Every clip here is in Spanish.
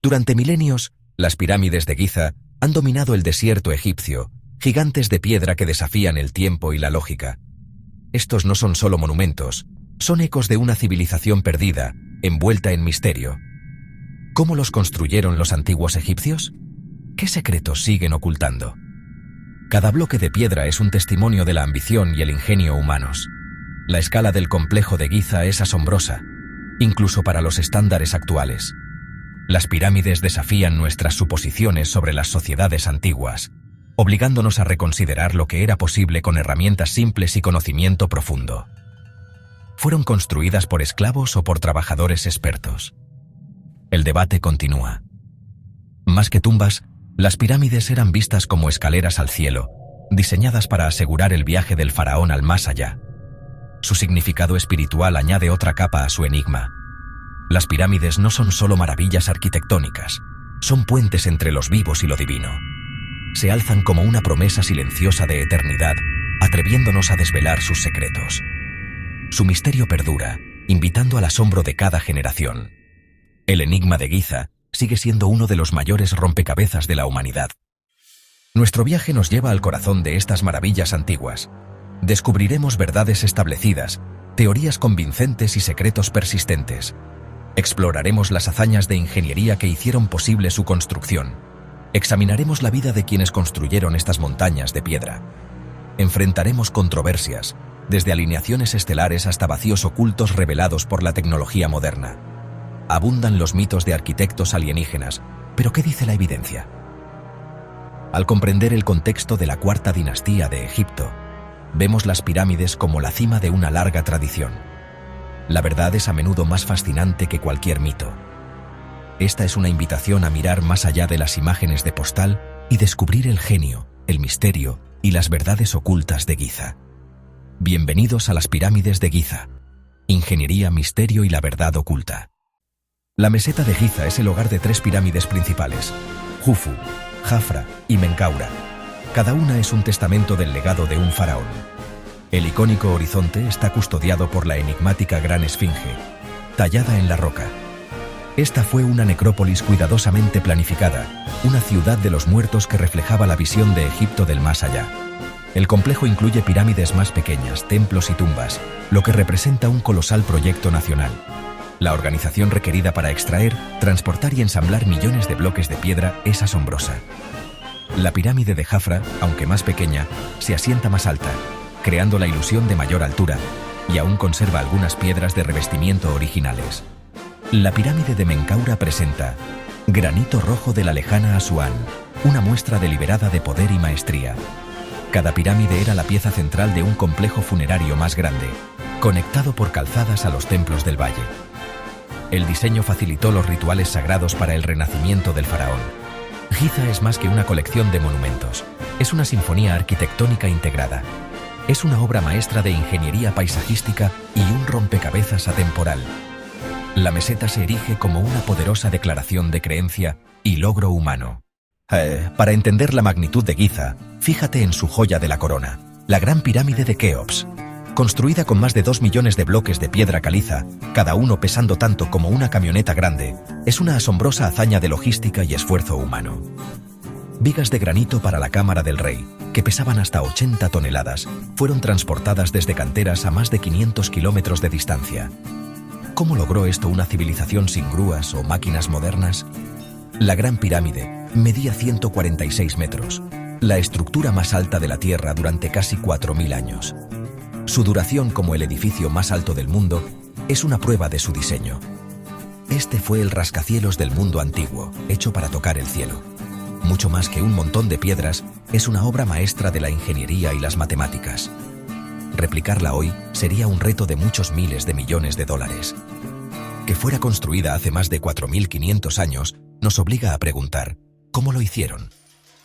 Durante milenios, las pirámides de Giza han dominado el desierto egipcio, gigantes de piedra que desafían el tiempo y la lógica. Estos no son solo monumentos, son ecos de una civilización perdida, envuelta en misterio. ¿Cómo los construyeron los antiguos egipcios? ¿Qué secretos siguen ocultando? Cada bloque de piedra es un testimonio de la ambición y el ingenio humanos. La escala del complejo de Giza es asombrosa, incluso para los estándares actuales. Las pirámides desafían nuestras suposiciones sobre las sociedades antiguas, obligándonos a reconsiderar lo que era posible con herramientas simples y conocimiento profundo. ¿Fueron construidas por esclavos o por trabajadores expertos? El debate continúa. Más que tumbas, las pirámides eran vistas como escaleras al cielo, diseñadas para asegurar el viaje del faraón al más allá. Su significado espiritual añade otra capa a su enigma. Las pirámides no son solo maravillas arquitectónicas, son puentes entre los vivos y lo divino. Se alzan como una promesa silenciosa de eternidad, atreviéndonos a desvelar sus secretos. Su misterio perdura, invitando al asombro de cada generación. El enigma de Giza sigue siendo uno de los mayores rompecabezas de la humanidad. Nuestro viaje nos lleva al corazón de estas maravillas antiguas. Descubriremos verdades establecidas, teorías convincentes y secretos persistentes. Exploraremos las hazañas de ingeniería que hicieron posible su construcción. Examinaremos la vida de quienes construyeron estas montañas de piedra. Enfrentaremos controversias, desde alineaciones estelares hasta vacíos ocultos revelados por la tecnología moderna. Abundan los mitos de arquitectos alienígenas, pero ¿qué dice la evidencia? Al comprender el contexto de la cuarta dinastía de Egipto, vemos las pirámides como la cima de una larga tradición. La verdad es a menudo más fascinante que cualquier mito. Esta es una invitación a mirar más allá de las imágenes de postal y descubrir el genio, el misterio y las verdades ocultas de Giza. Bienvenidos a las pirámides de Giza. Ingeniería, misterio y la verdad oculta. La meseta de Giza es el hogar de 3 pirámides principales: Jufu, Jafra y Menkaura. Cada una es un testamento del legado de un faraón. El icónico horizonte está custodiado por la enigmática Gran Esfinge, tallada en la roca. Esta fue una necrópolis cuidadosamente planificada, una ciudad de los muertos que reflejaba la visión de Egipto del más allá. El complejo incluye pirámides más pequeñas, templos y tumbas, lo que representa un colosal proyecto nacional. La organización requerida para extraer, transportar y ensamblar millones de bloques de piedra es asombrosa. La pirámide de Jafra, aunque más pequeña, se asienta más alta, creando la ilusión de mayor altura, y aún conserva algunas piedras de revestimiento originales. La pirámide de Menkaura presenta granito rojo de la lejana Asuán, una muestra deliberada de poder y maestría. Cada pirámide era la pieza central de un complejo funerario más grande, conectado por calzadas a los templos del valle. El diseño facilitó los rituales sagrados para el renacimiento del faraón. Giza es más que una colección de monumentos, es una sinfonía arquitectónica integrada. Es una obra maestra de ingeniería paisajística y un rompecabezas atemporal. La meseta se erige como una poderosa declaración de creencia y logro humano. Para entender la magnitud de Giza, fíjate en su joya de la corona, la Gran Pirámide de Keops. Construida con más de 2 millones de bloques de piedra caliza, cada uno pesando tanto como una camioneta grande, es una asombrosa hazaña de logística y esfuerzo humano. Vigas de granito para la cámara del rey, que pesaban hasta 80 toneladas, fueron transportadas desde canteras a más de 500 kilómetros de distancia. ¿Cómo logró esto una civilización sin grúas o máquinas modernas? La Gran Pirámide medía 146 metros, la estructura más alta de la Tierra durante casi 4.000 años. Su duración como el edificio más alto del mundo es una prueba de su diseño. Este fue el rascacielos del mundo antiguo, hecho para tocar el cielo. Mucho más que un montón de piedras, es una obra maestra de la ingeniería y las matemáticas. Replicarla hoy sería un reto de muchos miles de millones de dólares. Que fuera construida hace más de 4.500 años nos obliga a preguntar, ¿cómo lo hicieron?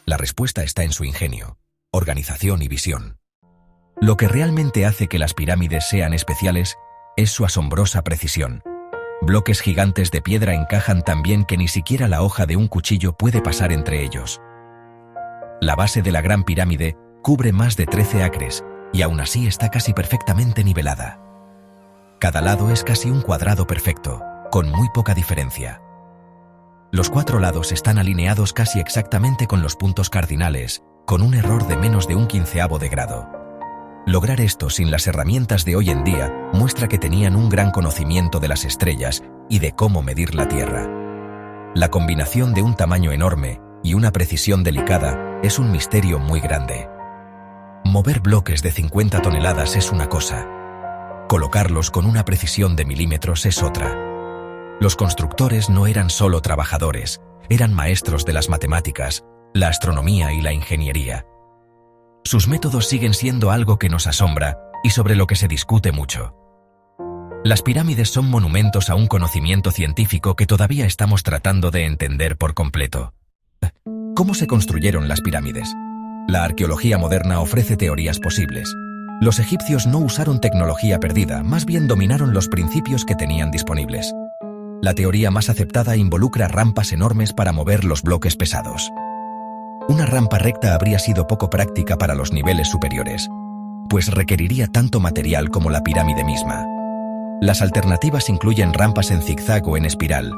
La respuesta está en su ingenio, organización y visión. Lo que realmente hace que las pirámides sean especiales es su asombrosa precisión. Bloques gigantes de piedra encajan tan bien que ni siquiera la hoja de un cuchillo puede pasar entre ellos. La base de la Gran Pirámide cubre más de 13 acres y aún así está casi perfectamente nivelada. Cada lado es casi un cuadrado perfecto, con muy poca diferencia. Los 4 lados están alineados casi exactamente con los puntos cardinales, con un error de menos de un 1/15 de grado. Lograr esto sin las herramientas de hoy en día muestra que tenían un gran conocimiento de las estrellas y de cómo medir la Tierra. La combinación de un tamaño enorme y una precisión delicada es un misterio muy grande. Mover bloques de 50 toneladas es una cosa. Colocarlos con una precisión de milímetros es otra. Los constructores no eran solo trabajadores, eran maestros de las matemáticas, la astronomía y la ingeniería. Sus métodos siguen siendo algo que nos asombra y sobre lo que se discute mucho. Las pirámides son monumentos a un conocimiento científico que todavía estamos tratando de entender por completo. ¿Cómo se construyeron las pirámides? La arqueología moderna ofrece teorías posibles. Los egipcios no usaron tecnología perdida, más bien dominaron los principios que tenían disponibles. La teoría más aceptada involucra rampas enormes para mover los bloques pesados. Una rampa recta habría sido poco práctica para los niveles superiores, pues requeriría tanto material como la pirámide misma. Las alternativas incluyen rampas en zigzag o en espiral,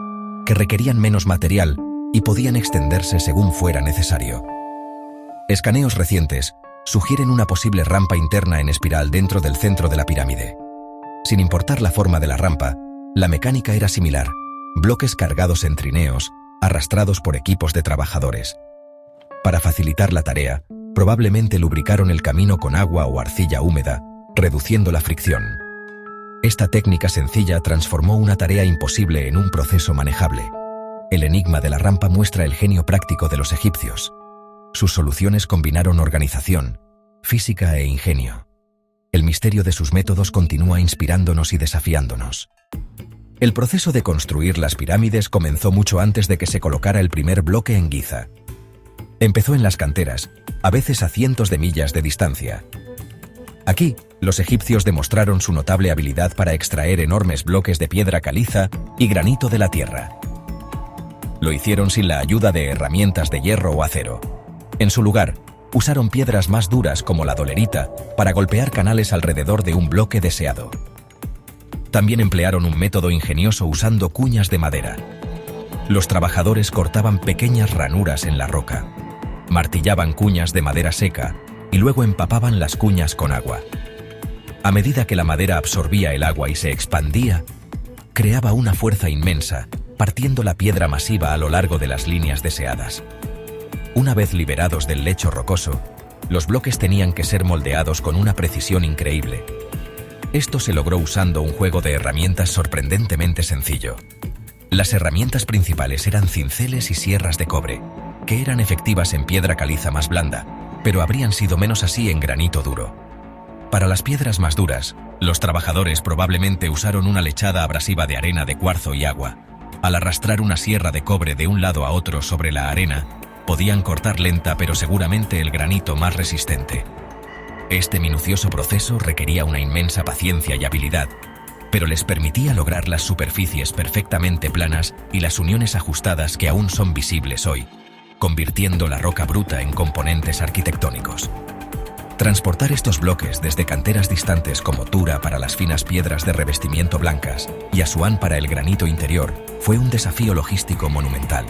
que requerían menos material y podían extenderse según fuera necesario. Escaneos recientes sugieren una posible rampa interna en espiral dentro del centro de la pirámide. Sin importar la forma de la rampa, la mecánica era similar: bloques cargados en trineos, arrastrados por equipos de trabajadores. Para facilitar la tarea, probablemente lubricaron el camino con agua o arcilla húmeda, reduciendo la fricción. Esta técnica sencilla transformó una tarea imposible en un proceso manejable. El enigma de la rampa muestra el genio práctico de los egipcios. Sus soluciones combinaron organización, física e ingenio. El misterio de sus métodos continúa inspirándonos y desafiándonos. El proceso de construir las pirámides comenzó mucho antes de que se colocara el primer bloque en Giza. Empezó en las canteras, a veces a cientos de millas de distancia. Aquí, los egipcios demostraron su notable habilidad para extraer enormes bloques de piedra caliza y granito de la tierra. Lo hicieron sin la ayuda de herramientas de hierro o acero. En su lugar, usaron piedras más duras como la dolerita para golpear canales alrededor de un bloque deseado. También emplearon un método ingenioso usando cuñas de madera. Los trabajadores cortaban pequeñas ranuras en la roca, martillaban cuñas de madera seca y luego empapaban las cuñas con agua. A medida que la madera absorbía el agua y se expandía, creaba una fuerza inmensa, partiendo la piedra masiva a lo largo de las líneas deseadas. Una vez liberados del lecho rocoso, los bloques tenían que ser moldeados con una precisión increíble. Esto se logró usando un juego de herramientas sorprendentemente sencillo. Las herramientas principales eran cinceles y sierras de cobre, que eran efectivas en piedra caliza más blanda, pero habrían sido menos así en granito duro. Para las piedras más duras, los trabajadores probablemente usaron una lechada abrasiva de arena de cuarzo y agua. Al arrastrar una sierra de cobre de un lado a otro sobre la arena, podían cortar lenta pero seguramente el granito más resistente. Este minucioso proceso requería una inmensa paciencia y habilidad, pero les permitía lograr las superficies perfectamente planas y las uniones ajustadas que aún son visibles hoy, convirtiendo la roca bruta en componentes arquitectónicos. Transportar estos bloques desde canteras distantes como Tura para las finas piedras de revestimiento blancas y Asuán para el granito interior fue un desafío logístico monumental.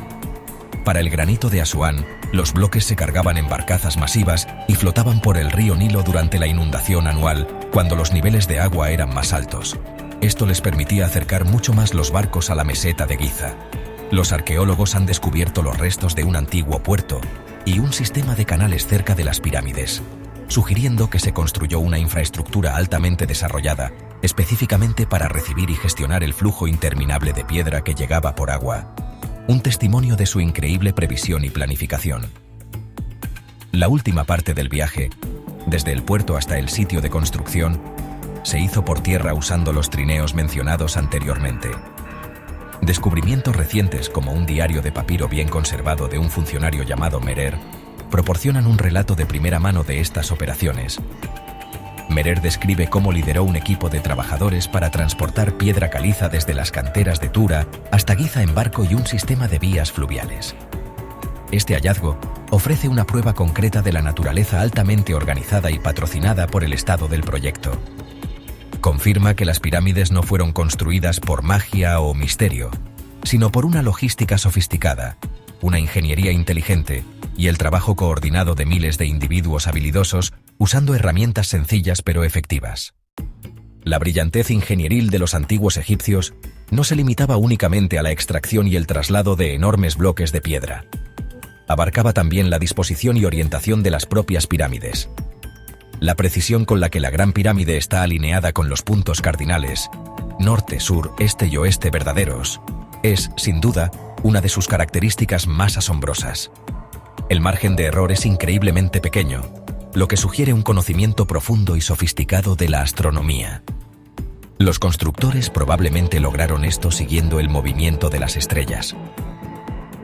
Para el granito de Asuán, los bloques se cargaban en barcazas masivas y flotaban por el río Nilo durante la inundación anual, cuando los niveles de agua eran más altos. Esto les permitía acercar mucho más los barcos a la meseta de Giza. Los arqueólogos han descubierto los restos de un antiguo puerto y un sistema de canales cerca de las pirámides, sugiriendo que se construyó una infraestructura altamente desarrollada, específicamente para recibir y gestionar el flujo interminable de piedra que llegaba por agua. Un testimonio de su increíble previsión y planificación. La última parte del viaje, desde el puerto hasta el sitio de construcción, se hizo por tierra usando los trineos mencionados anteriormente. Descubrimientos recientes como un diario de papiro bien conservado de un funcionario llamado Merer proporcionan un relato de primera mano de estas operaciones. Merer describe cómo lideró un equipo de trabajadores para transportar piedra caliza desde las canteras de Tura hasta Giza en barco y un sistema de vías fluviales. Este hallazgo ofrece una prueba concreta de la naturaleza altamente organizada y patrocinada por el Estado del proyecto. Confirma que las pirámides no fueron construidas por magia o misterio, sino por una logística sofisticada, una ingeniería inteligente y el trabajo coordinado de miles de individuos habilidosos usando herramientas sencillas pero efectivas. La brillantez ingenieril de los antiguos egipcios no se limitaba únicamente a la extracción y el traslado de enormes bloques de piedra. Abarcaba también la disposición y orientación de las propias pirámides. La precisión con la que la Gran Pirámide está alineada con los puntos cardinales, norte, sur, este y oeste verdaderos, es, sin duda, una de sus características más asombrosas. El margen de error es increíblemente pequeño, lo que sugiere un conocimiento profundo y sofisticado de la astronomía. Los constructores probablemente lograron esto siguiendo el movimiento de las estrellas.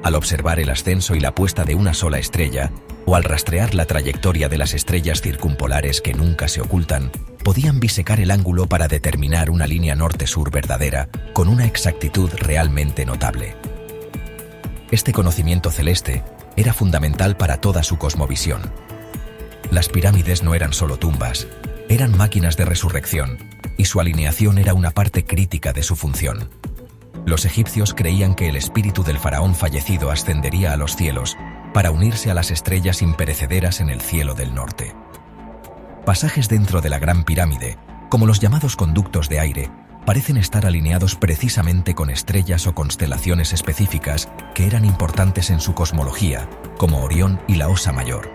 Al observar el ascenso y la puesta de una sola estrella, o al rastrear la trayectoria de las estrellas circumpolares que nunca se ocultan, podían bisecar el ángulo para determinar una línea norte-sur verdadera con una exactitud realmente notable. Este conocimiento celeste era fundamental para toda su cosmovisión. Las pirámides no eran solo tumbas, eran máquinas de resurrección, y su alineación era una parte crítica de su función. Los egipcios creían que el espíritu del faraón fallecido ascendería a los cielos para unirse a las estrellas imperecederas en el cielo del norte. Pasajes dentro de la Gran Pirámide, como los llamados conductos de aire, parecen estar alineados precisamente con estrellas o constelaciones específicas que eran importantes en su cosmología, como Orión y la Osa Mayor.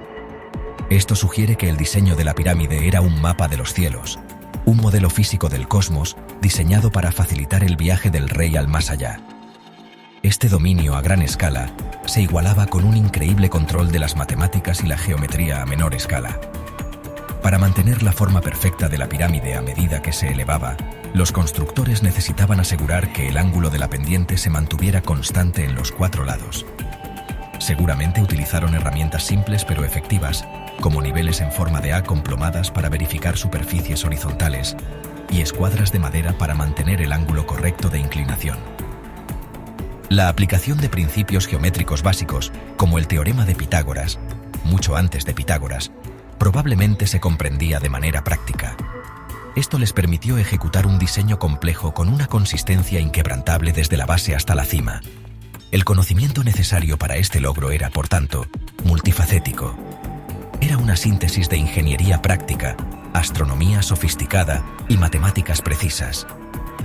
Esto sugiere que el diseño de la pirámide era un mapa de los cielos, un modelo físico del cosmos diseñado para facilitar el viaje del rey al más allá. Este dominio a gran escala se igualaba con un increíble control de las matemáticas y la geometría a menor escala. Para mantener la forma perfecta de la pirámide a medida que se elevaba, los constructores necesitaban asegurar que el ángulo de la pendiente se mantuviera constante en los 4 lados. Seguramente utilizaron herramientas simples pero efectivas, como niveles en forma de A con plomadas para verificar superficies horizontales y escuadras de madera para mantener el ángulo correcto de inclinación. La aplicación de principios geométricos básicos, como el teorema de Pitágoras, mucho antes de Pitágoras, probablemente se comprendía de manera práctica. Esto les permitió ejecutar un diseño complejo con una consistencia inquebrantable desde la base hasta la cima. El conocimiento necesario para este logro era, por tanto, multifacético. Era una síntesis de ingeniería práctica, astronomía sofisticada y matemáticas precisas.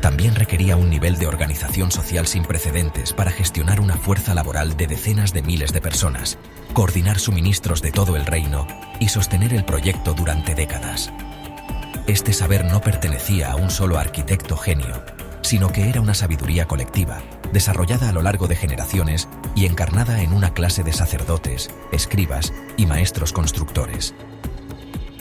También requería un nivel de organización social sin precedentes para gestionar una fuerza laboral de decenas de miles de personas, coordinar suministros de todo el reino y sostener el proyecto durante décadas. Este saber no pertenecía a un solo arquitecto genio, sino que era una sabiduría colectiva, desarrollada a lo largo de generaciones y encarnada en una clase de sacerdotes, escribas y maestros constructores.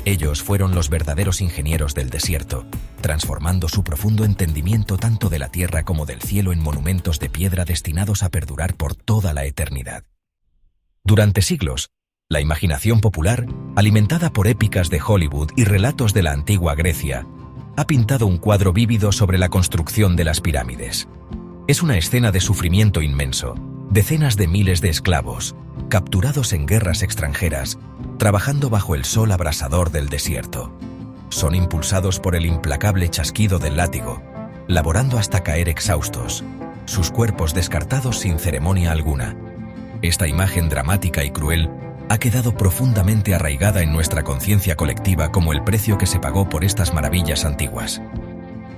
Ellos fueron los verdaderos ingenieros del desierto, transformando su profundo entendimiento tanto de la tierra como del cielo en monumentos de piedra destinados a perdurar por toda la eternidad. Durante siglos, la imaginación popular, alimentada por épicas de Hollywood y relatos de la antigua Grecia, ha pintado un cuadro vívido sobre la construcción de las pirámides. Es una escena de sufrimiento inmenso, decenas de miles de esclavos, capturados en guerras extranjeras, trabajando bajo el sol abrasador del desierto. Son impulsados por el implacable chasquido del látigo, laborando hasta caer exhaustos, sus cuerpos descartados sin ceremonia alguna. Esta imagen dramática y cruel ha quedado profundamente arraigada en nuestra conciencia colectiva como el precio que se pagó por estas maravillas antiguas.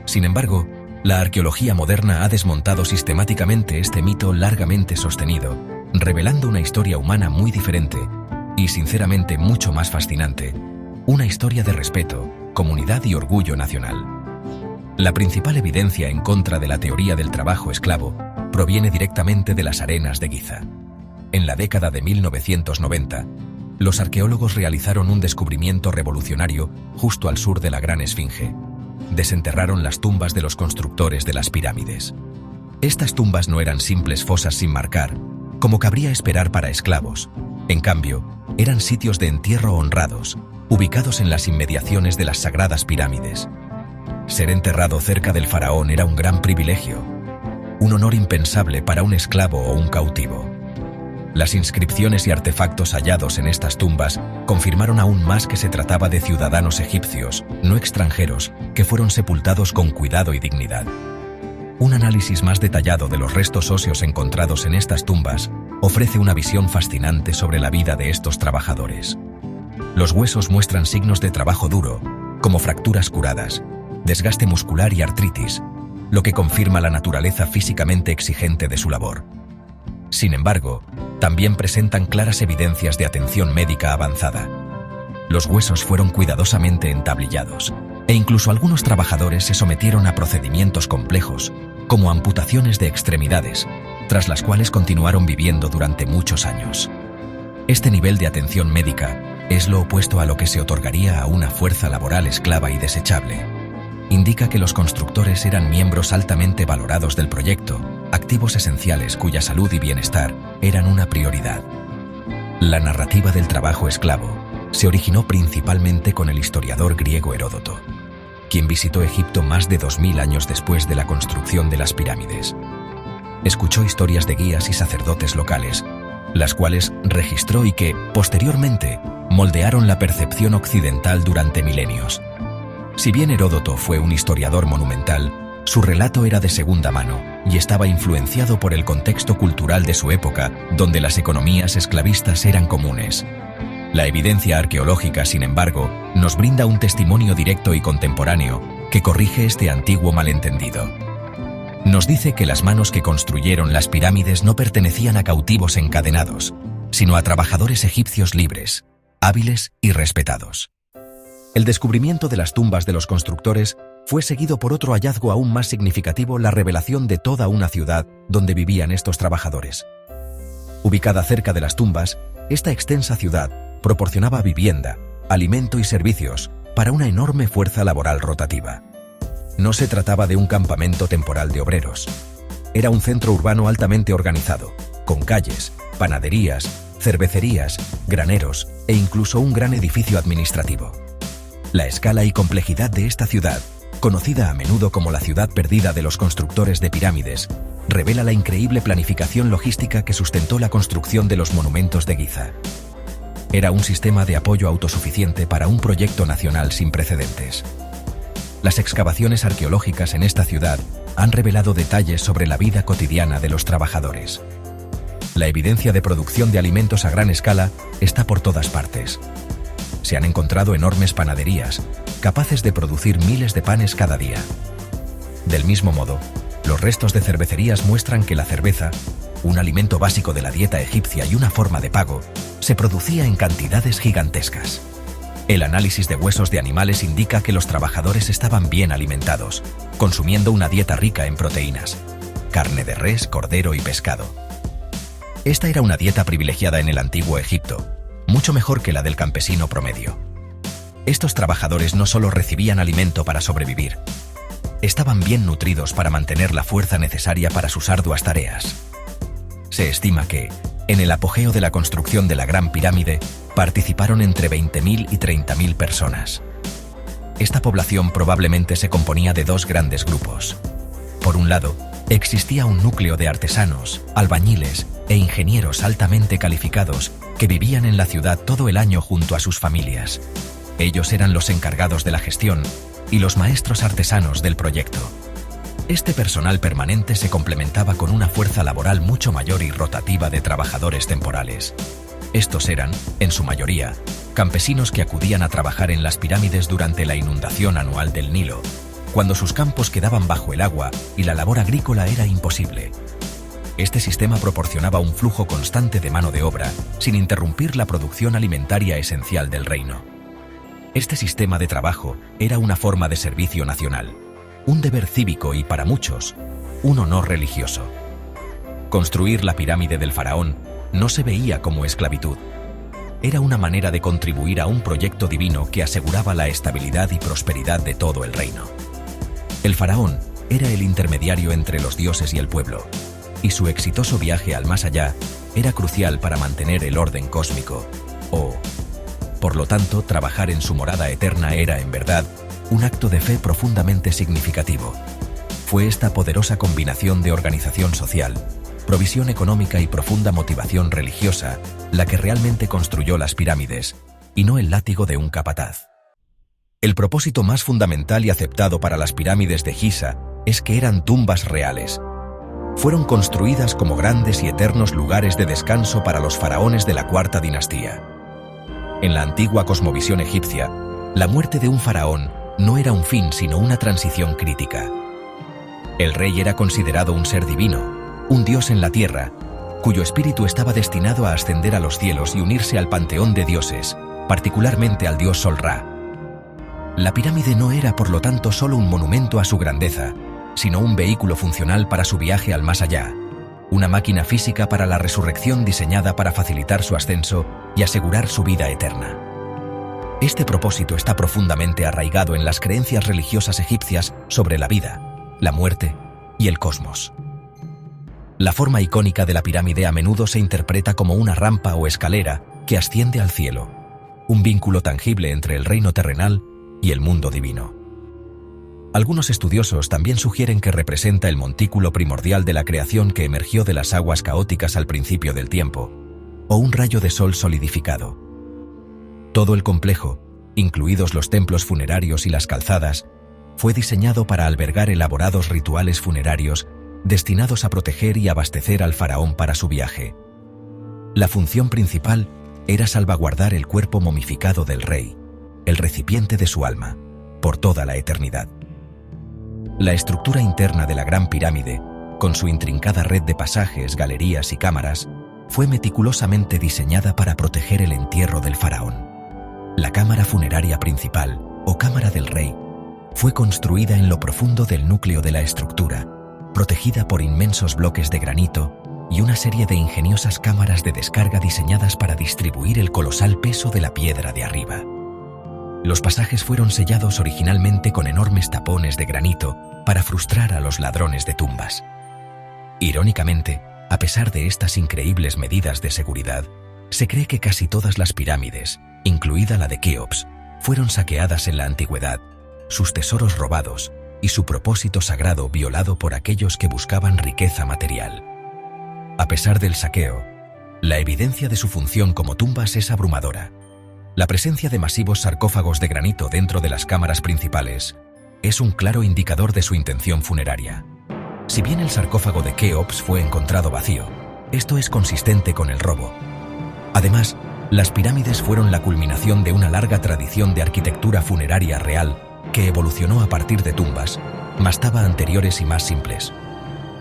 Sin embargo, la arqueología moderna ha desmontado sistemáticamente este mito largamente sostenido, revelando una historia humana muy diferente y, sinceramente, mucho más fascinante, una historia de respeto, comunidad y orgullo nacional. La principal evidencia en contra de la teoría del trabajo esclavo proviene directamente de las arenas de Giza. En la década de 1990, los arqueólogos realizaron un descubrimiento revolucionario justo al sur de la Gran Esfinge. Desenterraron las tumbas de los constructores de las pirámides. Estas tumbas no eran simples fosas sin marcar, como cabría esperar para esclavos. En cambio, eran sitios de entierro honrados, ubicados en las inmediaciones de las sagradas pirámides. Ser enterrado cerca del faraón era un gran privilegio, un honor impensable para un esclavo o un cautivo. Las inscripciones y artefactos hallados en estas tumbas confirmaron aún más que se trataba de ciudadanos egipcios, no extranjeros, que fueron sepultados con cuidado y dignidad. Un análisis más detallado de los restos óseos encontrados en estas tumbas ofrece una visión fascinante sobre la vida de estos trabajadores. Los huesos muestran signos de trabajo duro, como fracturas curadas, desgaste muscular y artritis, lo que confirma la naturaleza físicamente exigente de su labor. Sin embargo, también presentan claras evidencias de atención médica avanzada. Los huesos fueron cuidadosamente entablillados, e incluso algunos trabajadores se sometieron a procedimientos complejos, como amputaciones de extremidades, tras las cuales continuaron viviendo durante muchos años. Este nivel de atención médica es lo opuesto a lo que se otorgaría a una fuerza laboral esclava y desechable. Indica que los constructores eran miembros altamente valorados del proyecto, activos esenciales cuya salud y bienestar eran una prioridad. La narrativa del trabajo esclavo se originó principalmente con el historiador griego Heródoto, quien visitó Egipto más de 2000 años después de la construcción de las pirámides. Escuchó historias de guías y sacerdotes locales, las cuales registró y que, posteriormente, moldearon la percepción occidental durante milenios. Si bien Heródoto fue un historiador monumental, su relato era de segunda mano y estaba influenciado por el contexto cultural de su época, donde las economías esclavistas eran comunes. La evidencia arqueológica, sin embargo, nos brinda un testimonio directo y contemporáneo que corrige este antiguo malentendido. Nos dice que las manos que construyeron las pirámides no pertenecían a cautivos encadenados, sino a trabajadores egipcios libres, hábiles y respetados. El descubrimiento de las tumbas de los constructores fue seguido por otro hallazgo aún más significativo: la revelación de toda una ciudad donde vivían estos trabajadores. Ubicada cerca de las tumbas, esta extensa ciudad proporcionaba vivienda, alimento y servicios para una enorme fuerza laboral rotativa. No se trataba de un campamento temporal de obreros. Era un centro urbano altamente organizado, con calles, panaderías, cervecerías, graneros e incluso un gran edificio administrativo. La escala y complejidad de esta ciudad, conocida a menudo como la ciudad perdida de los constructores de pirámides, revela la increíble planificación logística que sustentó la construcción de los monumentos de Giza. Era un sistema de apoyo autosuficiente para un proyecto nacional sin precedentes. Las excavaciones arqueológicas en esta ciudad han revelado detalles sobre la vida cotidiana de los trabajadores. La evidencia de producción de alimentos a gran escala está por todas partes. Se han encontrado enormes panaderías, capaces de producir miles de panes cada día. Del mismo modo, los restos de cervecerías muestran que la cerveza, un alimento básico de la dieta egipcia y una forma de pago, se producía en cantidades gigantescas. El análisis de huesos de animales indica que los trabajadores estaban bien alimentados, consumiendo una dieta rica en proteínas, carne de res, cordero y pescado. Esta era una dieta privilegiada en el antiguo Egipto, mucho mejor que la del campesino promedio. Estos trabajadores no solo recibían alimento para sobrevivir, estaban bien nutridos para mantener la fuerza necesaria para sus arduas tareas. Se estima que, en el apogeo de la construcción de la Gran Pirámide, participaron entre 20.000 y 30.000 personas. Esta población probablemente se componía de dos grandes grupos. Por un lado, existía un núcleo de artesanos, albañiles e ingenieros altamente calificados que vivían en la ciudad todo el año junto a sus familias. Ellos eran los encargados de la gestión y los maestros artesanos del proyecto. Este personal permanente se complementaba con una fuerza laboral mucho mayor y rotativa de trabajadores temporales. Estos eran, en su mayoría, campesinos que acudían a trabajar en las pirámides durante la inundación anual del Nilo, cuando sus campos quedaban bajo el agua y la labor agrícola era imposible. Este sistema proporcionaba un flujo constante de mano de obra, sin interrumpir la producción alimentaria esencial del reino. Este sistema de trabajo era una forma de servicio nacional, un deber cívico y, para muchos, un honor religioso. Construir la pirámide del faraón no se veía como esclavitud. Era una manera de contribuir a un proyecto divino que aseguraba la estabilidad y prosperidad de todo el reino. El faraón era el intermediario entre los dioses y el pueblo, y su exitoso viaje al más allá era crucial para mantener el orden cósmico. Por lo tanto, trabajar en su morada eterna era, en verdad, un acto de fe profundamente significativo. Fue esta poderosa combinación de organización social, provisión económica y profunda motivación religiosa la que realmente construyó las pirámides, y no el látigo de un capataz. El propósito más fundamental y aceptado para las pirámides de Giza es que eran tumbas reales. Fueron construidas como grandes y eternos lugares de descanso para los faraones de la cuarta dinastía. En la antigua cosmovisión egipcia, la muerte de un faraón no era un fin sino una transición crítica. El rey era considerado un ser divino, un dios en la tierra, cuyo espíritu estaba destinado a ascender a los cielos y unirse al panteón de dioses, particularmente al dios Sol-Ra. La pirámide no era, por lo tanto, solo un monumento a su grandeza, sino un vehículo funcional para su viaje al más allá, una máquina física para la resurrección diseñada para facilitar su ascenso y asegurar su vida eterna. Este propósito está profundamente arraigado en las creencias religiosas egipcias sobre la vida, la muerte y el cosmos. La forma icónica de la pirámide a menudo se interpreta como una rampa o escalera que asciende al cielo, un vínculo tangible entre el reino terrenal y el mundo divino. Algunos estudiosos también sugieren que representa el montículo primordial de la creación que emergió de las aguas caóticas al principio del tiempo, o un rayo de sol solidificado. Todo el complejo, incluidos los templos funerarios y las calzadas, fue diseñado para albergar elaborados rituales funerarios destinados a proteger y abastecer al faraón para su viaje. La función principal era salvaguardar el cuerpo momificado del rey, el recipiente de su alma, por toda la eternidad. La estructura interna de la Gran Pirámide, con su intrincada red de pasajes, galerías y cámaras, fue meticulosamente diseñada para proteger el entierro del faraón. La cámara funeraria principal, o cámara del rey, fue construida en lo profundo del núcleo de la estructura, protegida por inmensos bloques de granito y una serie de ingeniosas cámaras de descarga diseñadas para distribuir el colosal peso de la piedra de arriba. Los pasajes fueron sellados originalmente con enormes tapones de granito para frustrar a los ladrones de tumbas. Irónicamente, a pesar de estas increíbles medidas de seguridad, se cree que casi todas las pirámides, incluida la de Keops, fueron saqueadas en la antigüedad, sus tesoros robados y su propósito sagrado violado por aquellos que buscaban riqueza material. A pesar del saqueo, la evidencia de su función como tumbas es abrumadora. La presencia de masivos sarcófagos de granito dentro de las cámaras principales es un claro indicador de su intención funeraria. Si bien el sarcófago de Keops fue encontrado vacío, esto es consistente con el robo. Además, las pirámides fueron la culminación de una larga tradición de arquitectura funeraria real que evolucionó a partir de tumbas, mastaba anteriores y más simples.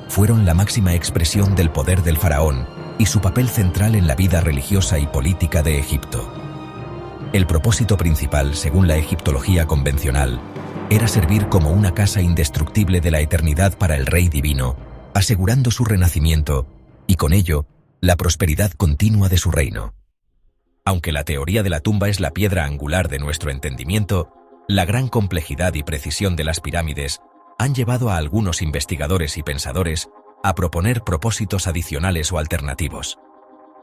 Fueron la máxima expresión del poder del faraón y su papel central en la vida religiosa y política de Egipto. El propósito principal, según la egiptología convencional, era servir como una casa indestructible de la eternidad para el rey divino, asegurando su renacimiento y, con ello, la prosperidad continua de su reino. Aunque la teoría de la tumba es la piedra angular de nuestro entendimiento, la gran complejidad y precisión de las pirámides han llevado a algunos investigadores y pensadores a proponer propósitos adicionales o alternativos.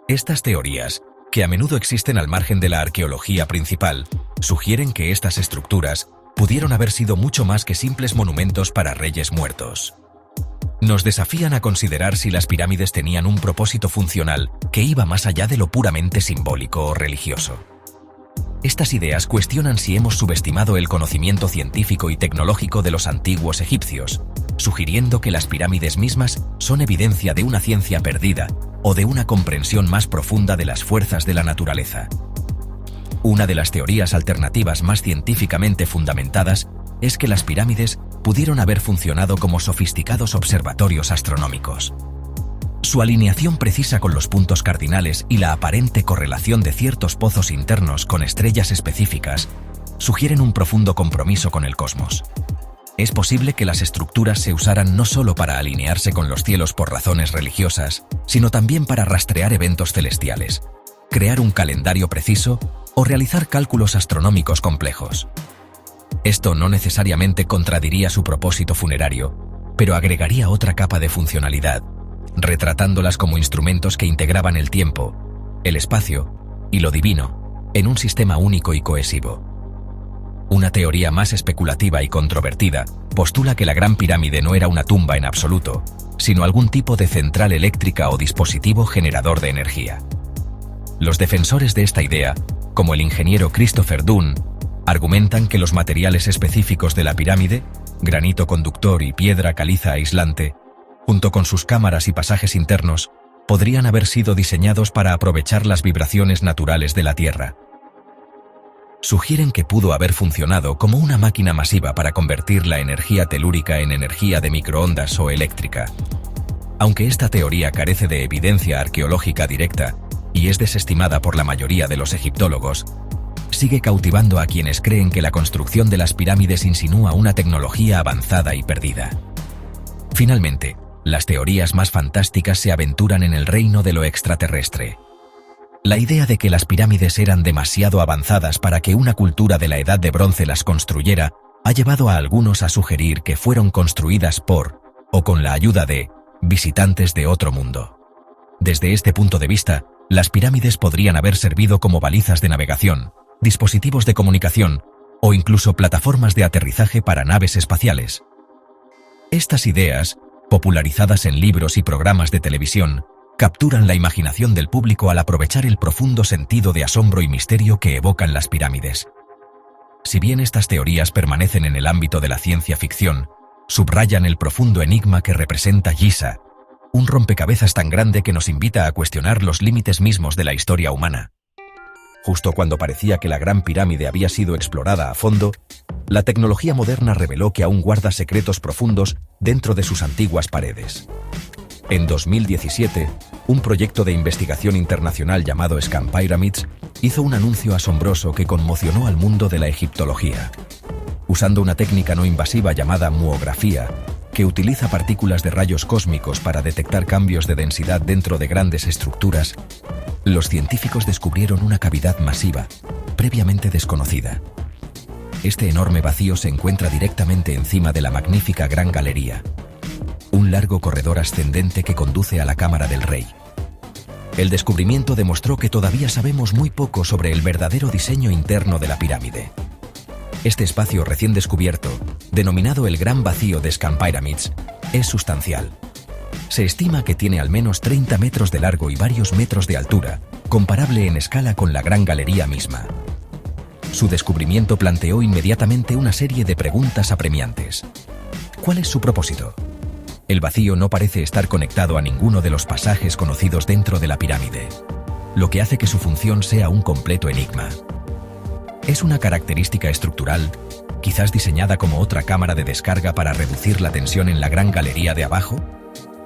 Estas teorías, que a menudo existen al margen de la arqueología principal, sugieren que estas estructuras pudieron haber sido mucho más que simples monumentos para reyes muertos. Nos desafían a considerar si las pirámides tenían un propósito funcional que iba más allá de lo puramente simbólico o religioso. Estas ideas cuestionan si hemos subestimado el conocimiento científico y tecnológico de los antiguos egipcios, sugiriendo que las pirámides mismas son evidencia de una ciencia perdida o de una comprensión más profunda de las fuerzas de la naturaleza. Una de las teorías alternativas más científicamente fundamentadas es que las pirámides pudieron haber funcionado como sofisticados observatorios astronómicos. Su alineación precisa con los puntos cardinales y la aparente correlación de ciertos pozos internos con estrellas específicas sugieren un profundo compromiso con el cosmos. Es posible que las estructuras se usaran no solo para alinearse con los cielos por razones religiosas, sino también para rastrear eventos celestiales, crear un calendario preciso o realizar cálculos astronómicos complejos. Esto no necesariamente contradiría su propósito funerario, pero agregaría otra capa de funcionalidad, retratándolas como instrumentos que integraban el tiempo, el espacio y lo divino en un sistema único y cohesivo. Una teoría más especulativa y controvertida postula que la Gran Pirámide no era una tumba en absoluto, sino algún tipo de central eléctrica o dispositivo generador de energía. Los defensores de esta idea, como el ingeniero Christopher Dunn, argumentan que los materiales específicos de la pirámide, granito conductor y piedra caliza aislante, junto con sus cámaras y pasajes internos, podrían haber sido diseñados para aprovechar las vibraciones naturales de la Tierra. Sugieren que pudo haber funcionado como una máquina masiva para convertir la energía telúrica en energía de microondas o eléctrica. Aunque esta teoría carece de evidencia arqueológica directa y es desestimada por la mayoría de los egiptólogos, sigue cautivando a quienes creen que la construcción de las pirámides insinúa una tecnología avanzada y perdida. Finalmente, las teorías más fantásticas se aventuran en el reino de lo extraterrestre. La idea de que las pirámides eran demasiado avanzadas para que una cultura de la Edad de Bronce las construyera ha llevado a algunos a sugerir que fueron construidas por, o con la ayuda de, visitantes de otro mundo. Desde este punto de vista, las pirámides podrían haber servido como balizas de navegación, dispositivos de comunicación o incluso plataformas de aterrizaje para naves espaciales. Estas ideas, popularizadas en libros y programas de televisión, capturan la imaginación del público al aprovechar el profundo sentido de asombro y misterio que evocan las pirámides. Si bien estas teorías permanecen en el ámbito de la ciencia ficción, subrayan el profundo enigma que representa Giza, un rompecabezas tan grande que nos invita a cuestionar los límites mismos de la historia humana. Justo cuando parecía que la Gran Pirámide había sido explorada a fondo, la tecnología moderna reveló que aún guarda secretos profundos dentro de sus antiguas paredes. En 2017, un proyecto de investigación internacional llamado Scan Pyramids hizo un anuncio asombroso que conmocionó al mundo de la egiptología. Usando una técnica no invasiva llamada muografía, que utiliza partículas de rayos cósmicos para detectar cambios de densidad dentro de grandes estructuras, los científicos descubrieron una cavidad masiva, previamente desconocida. Este enorme vacío se encuentra directamente encima de la magnífica Gran Galería, un largo corredor ascendente que conduce a la Cámara del Rey. El descubrimiento demostró que todavía sabemos muy poco sobre el verdadero diseño interno de la pirámide. Este espacio recién descubierto, denominado el Gran Vacío de Scan Pyramids, es sustancial. Se estima que tiene al menos 30 metros de largo y varios metros de altura, comparable en escala con la Gran Galería misma. Su descubrimiento planteó inmediatamente una serie de preguntas apremiantes. ¿Cuál es su propósito? El vacío no parece estar conectado a ninguno de los pasajes conocidos dentro de la pirámide, lo que hace que su función sea un completo enigma. ¿Es una característica estructural, quizás diseñada como otra cámara de descarga para reducir la tensión en la Gran Galería de abajo?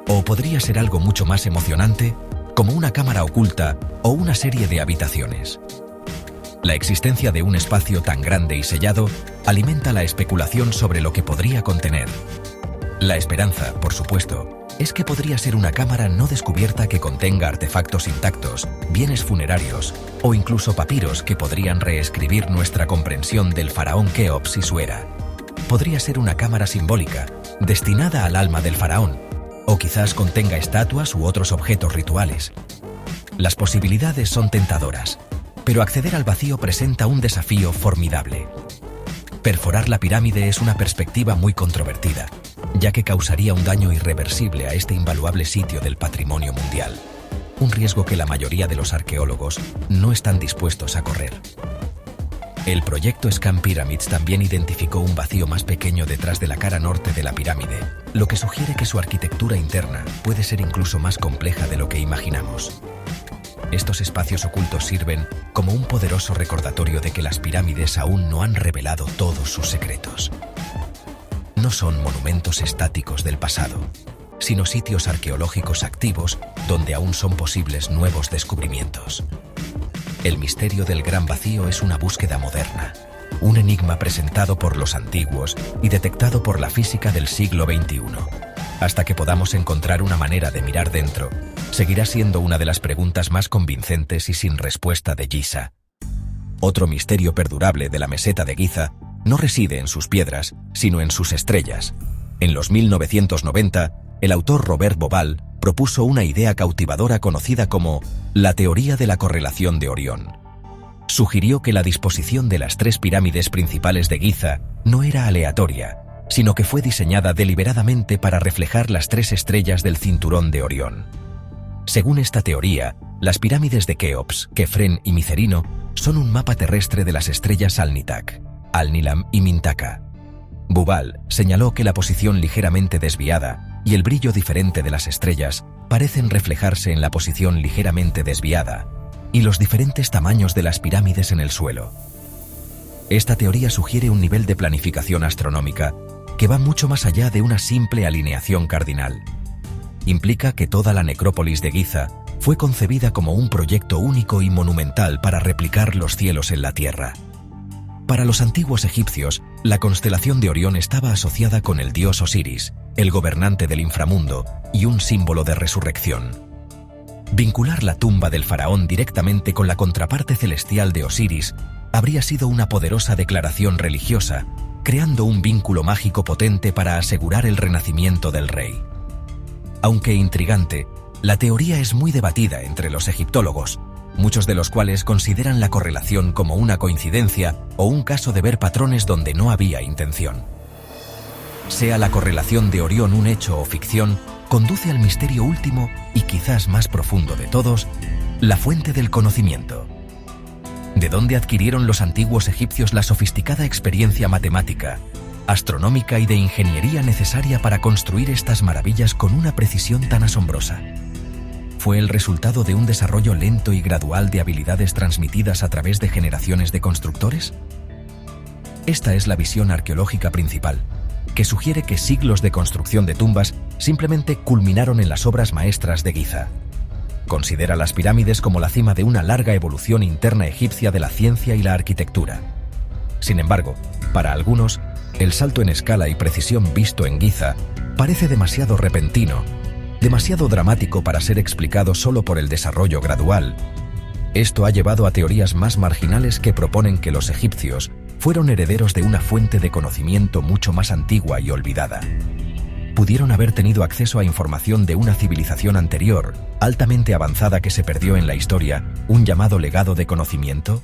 ¿O podría ser algo mucho más emocionante, como una cámara oculta o una serie de habitaciones? La existencia de un espacio tan grande y sellado alimenta la especulación sobre lo que podría contener. La esperanza, por supuesto, es que podría ser una cámara no descubierta que contenga artefactos intactos, bienes funerarios o incluso papiros que podrían reescribir nuestra comprensión del faraón Keops y su era. Podría ser una cámara simbólica, destinada al alma del faraón, o quizás contenga estatuas u otros objetos rituales. Las posibilidades son tentadoras, pero acceder al vacío presenta un desafío formidable. Perforar la pirámide es una perspectiva muy controvertida, ya que causaría un daño irreversible a este invaluable sitio del patrimonio mundial, un riesgo que la mayoría de los arqueólogos no están dispuestos a correr. El proyecto Scan Pyramids también identificó un vacío más pequeño detrás de la cara norte de la pirámide, lo que sugiere que su arquitectura interna puede ser incluso más compleja de lo que imaginamos. Estos espacios ocultos sirven como un poderoso recordatorio de que las pirámides aún no han revelado todos sus secretos. No son monumentos estáticos del pasado, sino sitios arqueológicos activos donde aún son posibles nuevos descubrimientos. El misterio del Gran Vacío es una búsqueda moderna, un enigma presentado por los antiguos y detectado por la física del siglo XXI. Hasta que podamos encontrar una manera de mirar dentro, seguirá siendo una de las preguntas más convincentes y sin respuesta de Giza. Otro misterio perdurable de la meseta de Giza no reside en sus piedras, sino en sus estrellas. En los 1990, el autor Robert Bauval propuso una idea cautivadora conocida como la teoría de la correlación de Orión. Sugirió que la disposición de las tres pirámides principales de Giza no era aleatoria, sino que fue diseñada deliberadamente para reflejar las tres estrellas del cinturón de Orión. Según esta teoría, las pirámides de Keops, Kefren y Micerino son un mapa terrestre de las estrellas Alnitak, Alnilam y Mintaka. Bubal señaló que la posición ligeramente desviada y el brillo diferente de las estrellas parecen reflejarse en la posición ligeramente desviada y los diferentes tamaños de las pirámides en el suelo. Esta teoría sugiere un nivel de planificación astronómica que va mucho más allá de una simple alineación cardinal. Implica que toda la necrópolis de Giza fue concebida como un proyecto único y monumental para replicar los cielos en la Tierra. Para los antiguos egipcios, la constelación de Orión estaba asociada con el dios Osiris, el gobernante del inframundo y un símbolo de resurrección. Vincular la tumba del faraón directamente con la contraparte celestial de Osiris habría sido una poderosa declaración religiosa, creando un vínculo mágico potente para asegurar el renacimiento del rey. Aunque intrigante, la teoría es muy debatida entre los egiptólogos, muchos de los cuales consideran la correlación como una coincidencia o un caso de ver patrones donde no había intención. Sea la correlación de Orión un hecho o ficción, conduce al misterio último y quizás más profundo de todos, la fuente del conocimiento. ¿De dónde adquirieron los antiguos egipcios la sofisticada experiencia matemática, astronómica y de ingeniería necesaria para construir estas maravillas con una precisión tan asombrosa? ¿Fue el resultado de un desarrollo lento y gradual de habilidades transmitidas a través de generaciones de constructores? Esta es la visión arqueológica principal, que sugiere que siglos de construcción de tumbas simplemente culminaron en las obras maestras de Giza. Considera las pirámides como la cima de una larga evolución interna egipcia de la ciencia y la arquitectura. Sin embargo, para algunos, el salto en escala y precisión visto en Giza parece demasiado repentino, demasiado dramático para ser explicado solo por el desarrollo gradual. Esto ha llevado a teorías más marginales que proponen que los egipcios fueron herederos de una fuente de conocimiento mucho más antigua y olvidada. ¿Pudieron haber tenido acceso a información de una civilización anterior, altamente avanzada que se perdió en la historia, un llamado legado de conocimiento?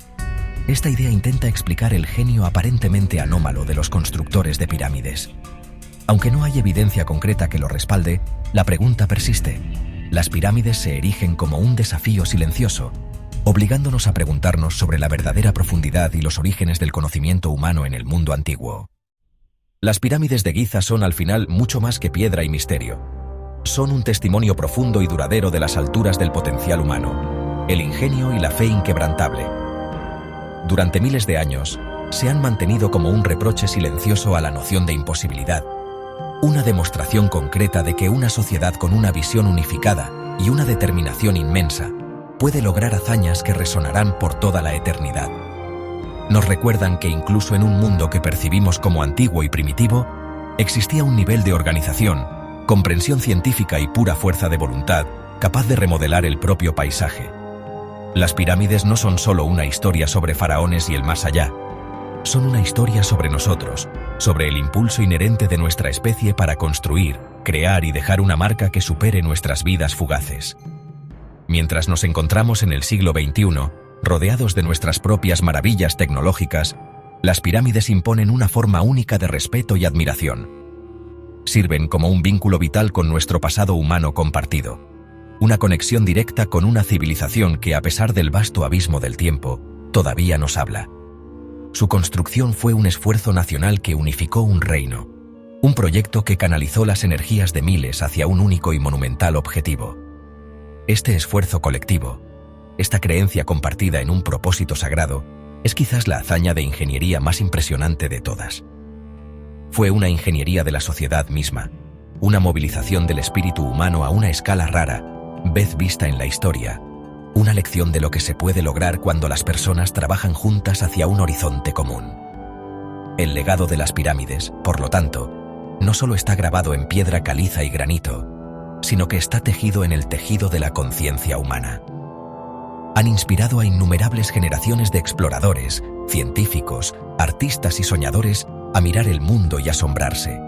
Esta idea intenta explicar el genio aparentemente anómalo de los constructores de pirámides. Aunque no hay evidencia concreta que lo respalde, la pregunta persiste. Las pirámides se erigen como un desafío silencioso, obligándonos a preguntarnos sobre la verdadera profundidad y los orígenes del conocimiento humano en el mundo antiguo. Las pirámides de Giza son al final mucho más que piedra y misterio. Son un testimonio profundo y duradero de las alturas del potencial humano, el ingenio y la fe inquebrantable. Durante miles de años, se han mantenido como un reproche silencioso a la noción de imposibilidad, una demostración concreta de que una sociedad con una visión unificada y una determinación inmensa puede lograr hazañas que resonarán por toda la eternidad. Nos recuerdan que incluso en un mundo que percibimos como antiguo y primitivo, existía un nivel de organización, comprensión científica y pura fuerza de voluntad capaz de remodelar el propio paisaje. Las pirámides no son solo una historia sobre faraones y el más allá, son una historia sobre nosotros, sobre el impulso inherente de nuestra especie para construir, crear y dejar una marca que supere nuestras vidas fugaces. Mientras nos encontramos en el siglo XXI, rodeados de nuestras propias maravillas tecnológicas, las pirámides imponen una forma única de respeto y admiración. Sirven como un vínculo vital con nuestro pasado humano compartido, una conexión directa con una civilización que, a pesar del vasto abismo del tiempo, todavía nos habla. Su construcción fue un esfuerzo nacional que unificó un reino, un proyecto que canalizó las energías de miles hacia un único y monumental objetivo. Este esfuerzo colectivo, esta creencia compartida en un propósito sagrado, es quizás la hazaña de ingeniería más impresionante de todas. Fue una ingeniería de la sociedad misma, una movilización del espíritu humano a una escala rara, vez vista en la historia, una lección de lo que se puede lograr cuando las personas trabajan juntas hacia un horizonte común. El legado de las pirámides, por lo tanto, no solo está grabado en piedra caliza y granito, sino que está tejido en el tejido de la conciencia humana. Han inspirado a innumerables generaciones de exploradores, científicos, artistas y soñadores a mirar el mundo y asombrarse.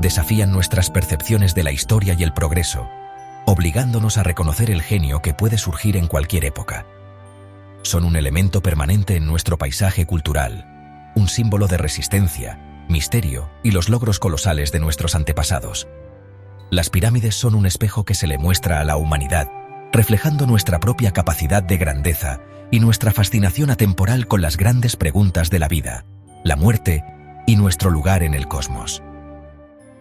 Desafían nuestras percepciones de la historia y el progreso, obligándonos a reconocer el genio que puede surgir en cualquier época. Son un elemento permanente en nuestro paisaje cultural, un símbolo de resistencia, misterio y los logros colosales de nuestros antepasados. Las pirámides son un espejo que se le muestra a la humanidad, reflejando nuestra propia capacidad de grandeza y nuestra fascinación atemporal con las grandes preguntas de la vida, la muerte y nuestro lugar en el cosmos.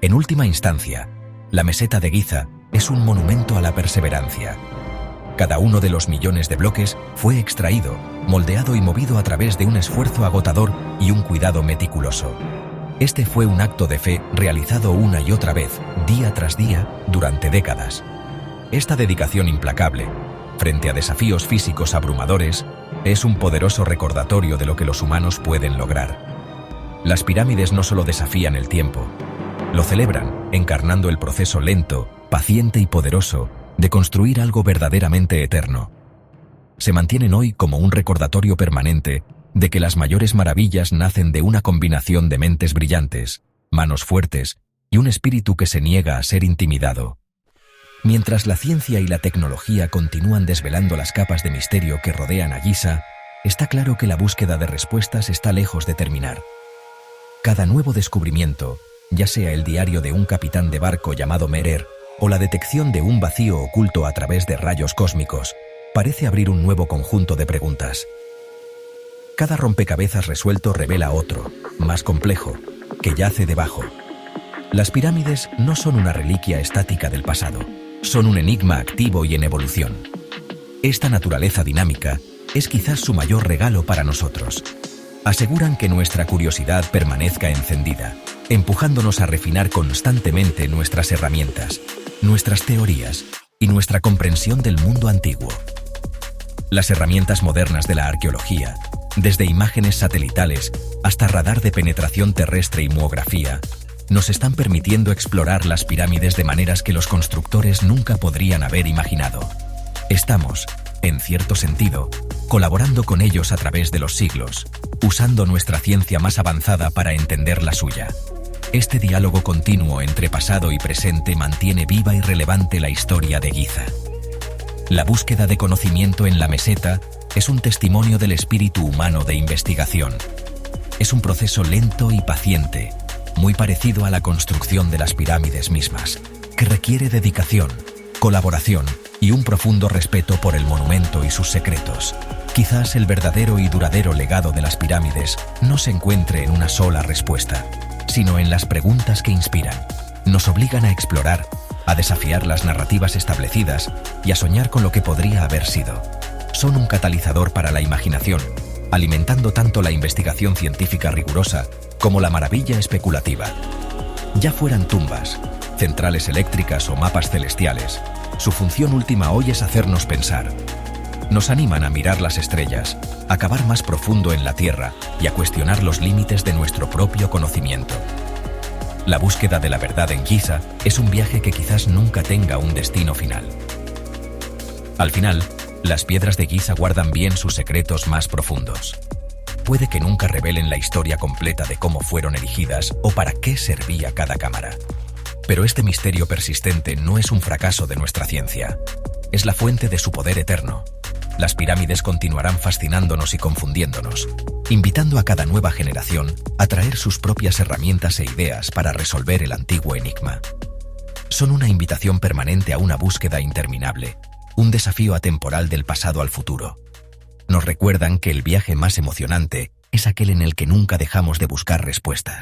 En última instancia, la meseta de Giza es un monumento a la perseverancia. Cada uno de los millones de bloques fue extraído, moldeado y movido a través de un esfuerzo agotador y un cuidado meticuloso. Este fue un acto de fe realizado una y otra vez, día tras día, durante décadas. Esta dedicación implacable, frente a desafíos físicos abrumadores, es un poderoso recordatorio de lo que los humanos pueden lograr. Las pirámides no solo desafían el tiempo, lo celebran, encarnando el proceso lento, paciente y poderoso de construir algo verdaderamente eterno. Se mantienen hoy como un recordatorio permanente de que las mayores maravillas nacen de una combinación de mentes brillantes, manos fuertes y un espíritu que se niega a ser intimidado. Mientras la ciencia y la tecnología continúan desvelando las capas de misterio que rodean a Giza, está claro que la búsqueda de respuestas está lejos de terminar. Cada nuevo descubrimiento, ya sea el diario de un capitán de barco llamado Merer o la detección de un vacío oculto a través de rayos cósmicos, parece abrir un nuevo conjunto de preguntas. Cada rompecabezas resuelto revela otro, más complejo, que yace debajo. Las pirámides no son una reliquia estática del pasado, son un enigma activo y en evolución. Esta naturaleza dinámica es quizás su mayor regalo para nosotros. Aseguran que nuestra curiosidad permanezca encendida, empujándonos a refinar constantemente nuestras herramientas, nuestras teorías y nuestra comprensión del mundo antiguo. Las herramientas modernas de la arqueología, desde imágenes satelitales hasta radar de penetración terrestre y muografía, nos están permitiendo explorar las pirámides de maneras que los constructores nunca podrían haber imaginado. Estamos, en cierto sentido, colaborando con ellos a través de los siglos, usando nuestra ciencia más avanzada para entender la suya. Este diálogo continuo entre pasado y presente mantiene viva y relevante la historia de Giza. La búsqueda de conocimiento en la meseta es un testimonio del espíritu humano de investigación. Es un proceso lento y paciente, muy parecido a la construcción de las pirámides mismas, que requiere dedicación, colaboración y un profundo respeto por el monumento y sus secretos. Quizás el verdadero y duradero legado de las pirámides no se encuentre en una sola respuesta, sino en las preguntas que inspiran. Nos obligan a explorar, a desafiar las narrativas establecidas y a soñar con lo que podría haber sido. Son un catalizador para la imaginación, alimentando tanto la investigación científica rigurosa como la maravilla especulativa. Ya fueran tumbas, centrales eléctricas o mapas celestiales, su función última hoy es hacernos pensar. Nos animan a mirar las estrellas, a cavar más profundo en la Tierra y a cuestionar los límites de nuestro propio conocimiento. La búsqueda de la verdad en Giza es un viaje que quizás nunca tenga un destino final. Al final, las piedras de Giza guardan bien sus secretos más profundos. Puede que nunca revelen la historia completa de cómo fueron erigidas o para qué servía cada cámara. Pero este misterio persistente no es un fracaso de nuestra ciencia. Es la fuente de su poder eterno. Las pirámides continuarán fascinándonos y confundiéndonos, invitando a cada nueva generación a traer sus propias herramientas e ideas para resolver el antiguo enigma. Son una invitación permanente a una búsqueda interminable, un desafío atemporal del pasado al futuro. Nos recuerdan que el viaje más emocionante es aquel en el que nunca dejamos de buscar respuestas.